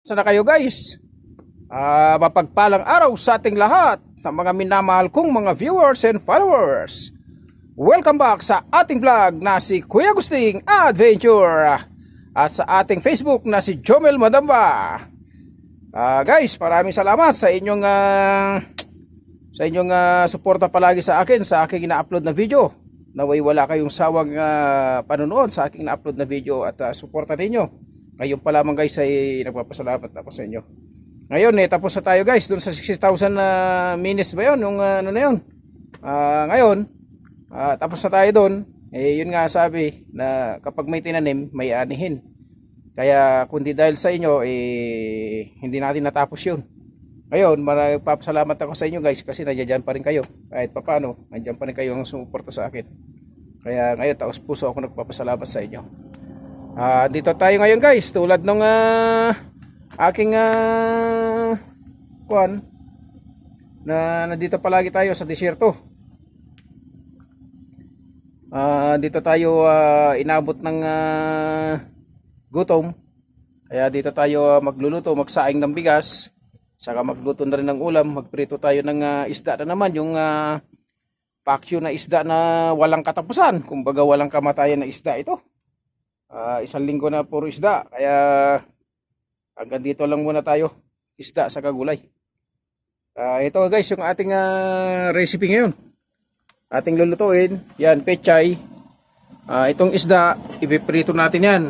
Sana kayo guys? Mapagpalang araw sa ating lahat ng mga minamahal kong mga viewers and followers. Welcome back sa ating vlog na si Kuya Agusting Adventure at sa ating Facebook na si Jomel Madamba. Guys, maraming salamat sa inyong suporta palagi sa akin sa aking ina-upload na video. Naway wala kayong sawang panonood sa aking na-upload na video at suporta ninyo. Ngayon pa lamang guys ay nagpapasalamat ako sa inyo. Ngayon tapos na tayo guys dun sa 60,000 minutes ba yun? Yung ano na yun? Ngayon tapos na tayo dun. Yun nga sabi na kapag may tinanim may anihin. Kaya kundi dahil sa inyo hindi natin natapos yun. Ngayon magpapasalamat ako sa inyo guys kasi nandiyan pa rin kayo. Kahit papano nandiyan pa rin kayo ang sumuporta sa akin. Kaya ngayon taos puso ako nagpapasalamat sa inyo. Dito tayo ngayon guys tulad nung aking kuan na nandito palagi tayo sa disyerto. Dito tayo inabot ng gutom. Kaya dito tayo magluluto, magsaing ng bigas, saka magluto na rin ng ulam, magprito tayo ng isda na naman, yung paksyo na isda na walang katapusan, kumbaga walang kamatayan na isda ito. Isang linggo na puro isda, kaya hanggang dito lang muna tayo, isda sa kagulay. Ito guys yung ating recipe ngayon, ating lulutuin. Yan, pechay. Itong isda ipiprito natin yan,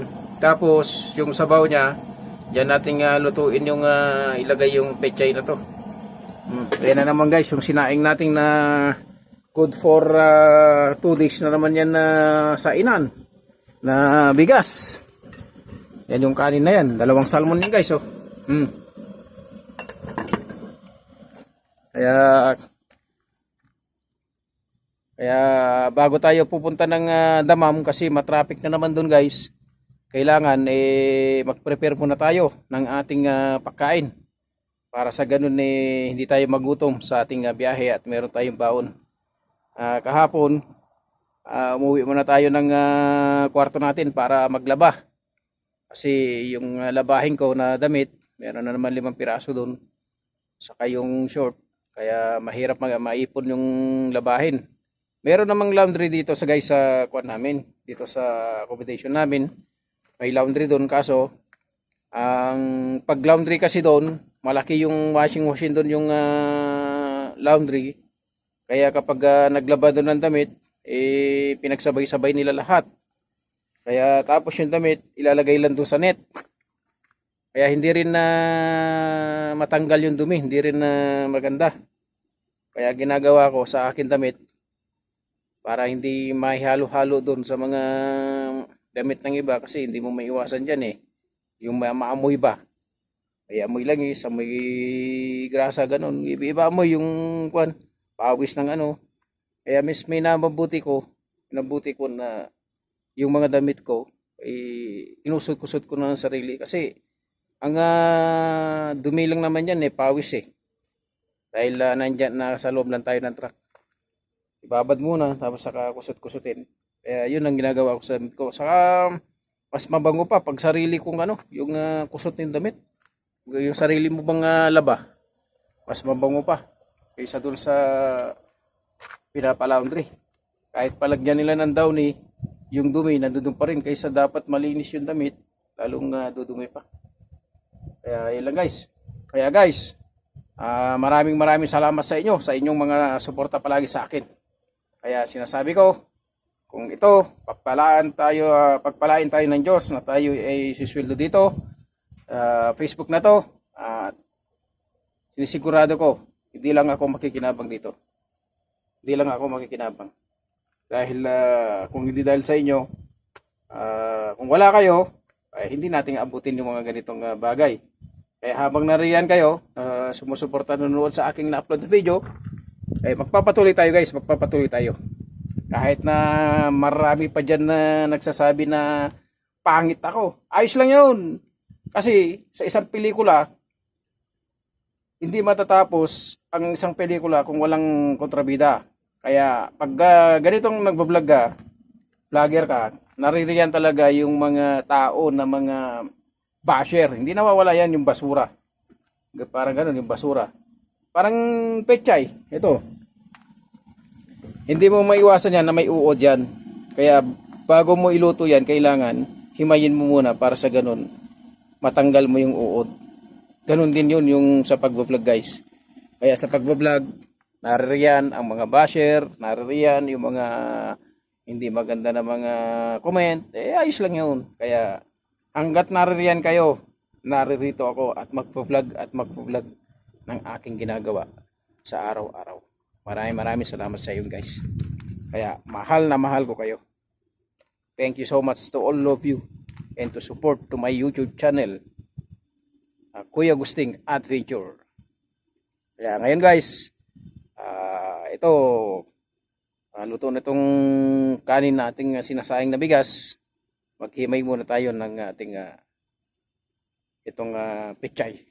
tapos yung sabaw nya dyan natin lutuin yung ilagay yung pechay na to. Ayan na naman guys yung sinaing natin na good for 2 days na naman yan sa inan na bigas. Yan yung kanin na yan, 2 salmon yan guys Kaya bago tayo pupunta ng Damam kasi matraffic na naman doon guys, kailangan mag-prepare muna tayo ng ating pagkain para sa ganun hindi tayo magutom sa ating biyahe at meron tayong baon. Kahapon umuwi muna tayo ng kwarto natin para maglaba. Kasi yung labahin ko na damit, meron na naman 5 piraso doon. Saka yung short, kaya mahirap maipon yung labahin. Meron namang laundry dito sa guys sa kwan namin, dito sa accommodation namin. May laundry doon kaso ang pag laundry kasi doon, malaki yung washing machine doon yung laundry. Kaya kapag naglaba doon ng damit, pinagsabay-sabay nila lahat. Kaya tapos yung damit ilalagay lang doon sa net. Kaya hindi rin na matanggal yung dumi, hindi rin na maganda. Kaya ginagawa ko sa akin damit para hindi mahalo-halo doon sa mga damit ng iba kasi hindi mo maiwasan diyan yung maamoy ba. Kaya amoy langis, amoy grasa ganun. Iba amoy yung kwan, pawis ng ano. Kaya may nabuti ko na yung mga damit ko inusod-kusod ko na ng sarili kasi ang dumi lang naman yan pawis dahil nandyan na sa loob lang tayo ng truck. Ibabad muna tapos saka kusot-kusutin. Kaya yun ang ginagawa ko sa damit ko. Saka mas mabango pa pag sarili kong yung kusot ng damit. Yung sarili mo bang laba, mas mabango pa kaysa dun sa pinapalaundry. Kahit palagyan nila ng downy, yung dumi nandoon pa rin kaysa dapat malinis yung damit, lalong dudumi pa. Kaya yun lang guys. Kaya guys, maraming salamat sa inyo, sa inyong mga suporta palagi sa akin. Kaya sinasabi ko, kung ito pagpalain tayo ng Diyos na tayo ay sisweldo dito, Facebook na to, sinisigurado ko hindi lang ako makikinabang dito. Hindi lang ako makikinabang. Dahil kung hindi dahil sa inyo, kung wala kayo, hindi natin abutin yung mga ganitong bagay. Kaya habang nariyan kayo, sumusuporta nanonood sa aking na-upload na video, magpapatuloy tayo guys, magpapatuloy tayo. Kahit na marami pa dyan na nagsasabi na pangit ako, ayos lang yun. Kasi sa isang pelikula, hindi matatapos ang isang pelikula kung walang kontrabida. Kaya pag ganitong nagbablog ka, vlogger ka, naririyan talaga yung mga tao na mga basher. Hindi nawawala yan yung basura. Parang ganun yung basura. Parang pechay. Ito. Hindi mo maiwasan yan na may uod yan. Kaya bago mo iluto yan, kailangan himayin mo muna para sa ganun matanggal mo yung uod. Ganun din yun yung sa pagbablog guys. Kaya sa pagbablog, naririyan ang mga basher, naririyan yung mga hindi maganda na mga comment, ayos lang yun. Kaya hanggat naririyan kayo, naririto ako at magbablog ng aking ginagawa sa araw-araw. Maraming salamat sa iyo guys. Kaya mahal na mahal ko kayo. Thank you so much to all of you and to support to my YouTube channel, Kuya Agusting Adventure. Kaya ngayon guys, ito luto na itong kanin na ating sinasayang na bigas. Maghimay muna tayo ng ating itong pechay.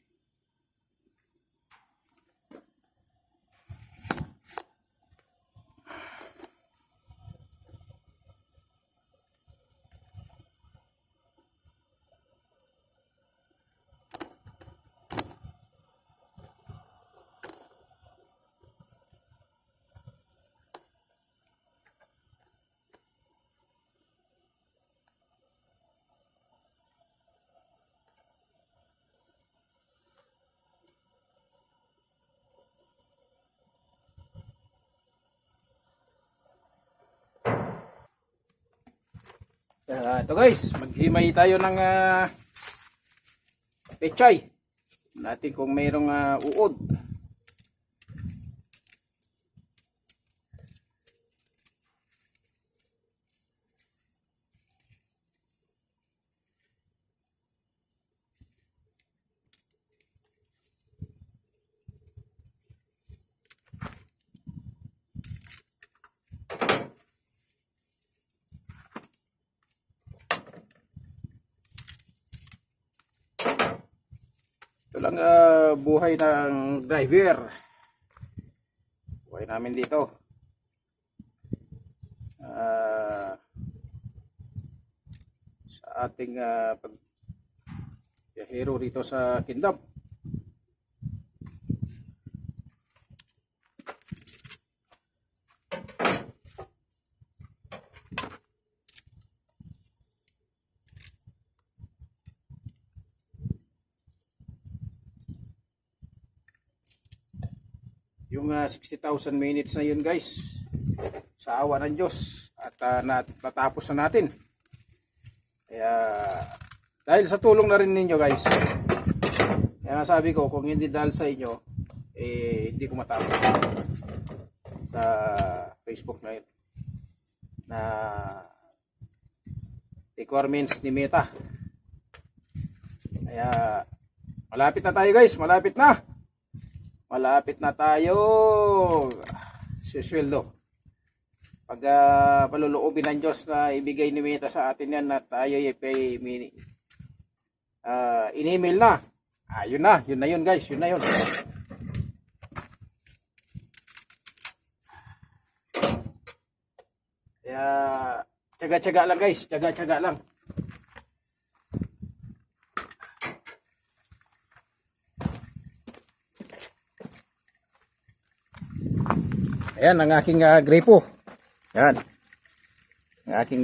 Ito guys, maghimay tayo ng pechay natin kung mayroong uod. Ito lang buhay ng driver. Buhay namin dito. Sa ating pagbiyahero rito sa Kindam. Yung 60,000 minutes na yun guys, sa awa ng Diyos at natapos na natin. Kaya dahil sa tulong na rin ninyo guys, kaya sabi ko kung hindi dahil sa inyo hindi ko matapos sa Facebook na yun na requirements ni Meta. Kaya malapit na tayo guys, malapit na tayo susweldo. Pag paluluobin ng Diyos na ibigay ni Meta sa atin yan na tayo in-email na. Yun na yun guys, yun na yun. Kaya tiyaga-tiyaga lang guys, tiyaga-tiyaga lang. Ayan ang aking gripo. Yan. Ang aking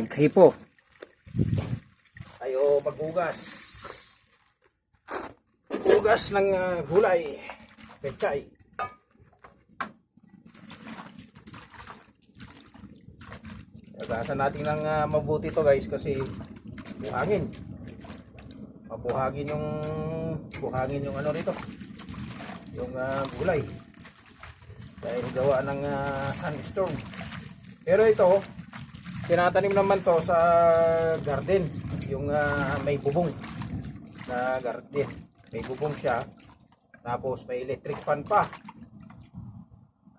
gripo. Tayo maghugas. Hugas ng gulay. Pechay. Hugasan natin ng mabuti to guys kasi buhangin. Mabuhangin yung ano rito. Yung gulay. Dahil gawa ng sandstorm. Pero ito, tinatanim naman to sa garden. Yung may bubong na garden. May bubong siya. Tapos may electric fan pa.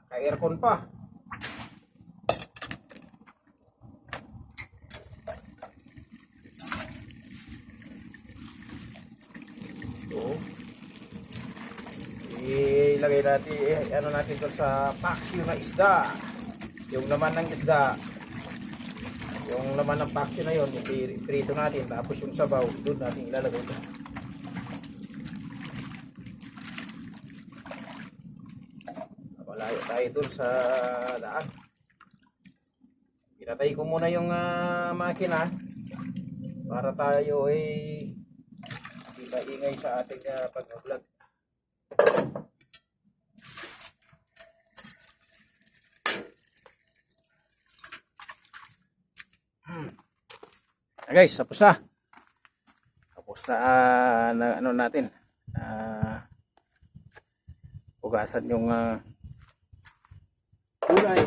Naka-aircon pa. Ilagay natin, ano natin doon sa pack yung na isda. Yung laman ng isda. Yung laman ng paksyo na yun, iprito natin. Tapos yung sabaw, doon natin ilalagay ito. Malayo tayo doon sa daan. Pinatay ko muna yung makina para tayo ay hindi maingay sa ating pag-vlog. Guys, tapos na. Tapos na, na ano natin. Hugasan yung gulay.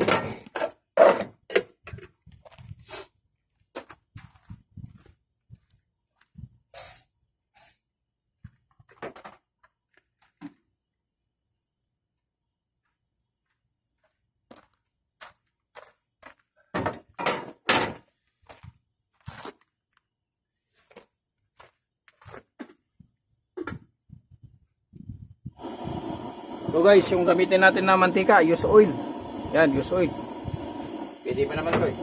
So guys, yung gamitin natin na mantika, use oil. Yan, use oil. Pwede pa naman ito eh.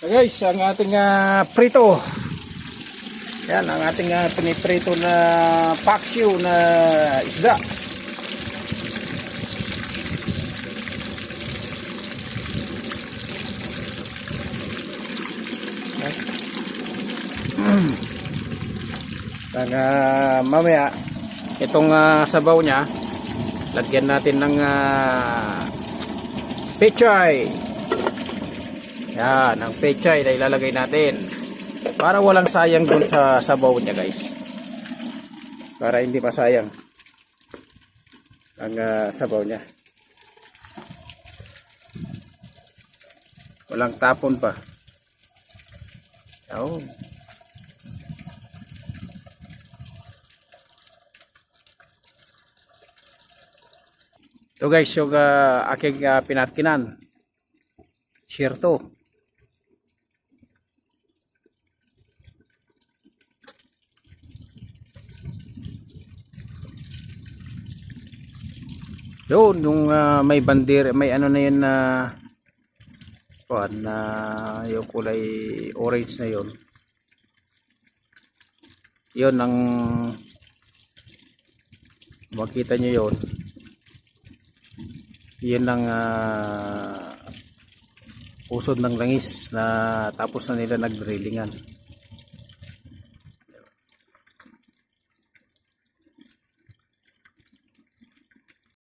So guys, ang ating prito. Yan, ang ating piniprito na paksiw na isda. Mamaya, itong sabaw niya, lagyan natin ng pechay. Yan, ang pechay na ilalagay natin para walang sayang dun sa sabaw niya guys, para hindi masayang ang sabaw niya, walang tapon pa. Oh. Ito guys yung aking pinatkinan, share to. Yun, yung may bandir, may ano na yun na yung kulay orange na yun. Yun ang makita nyo yun. Yun ang usod ng langis na tapos na nila nagdrillingan.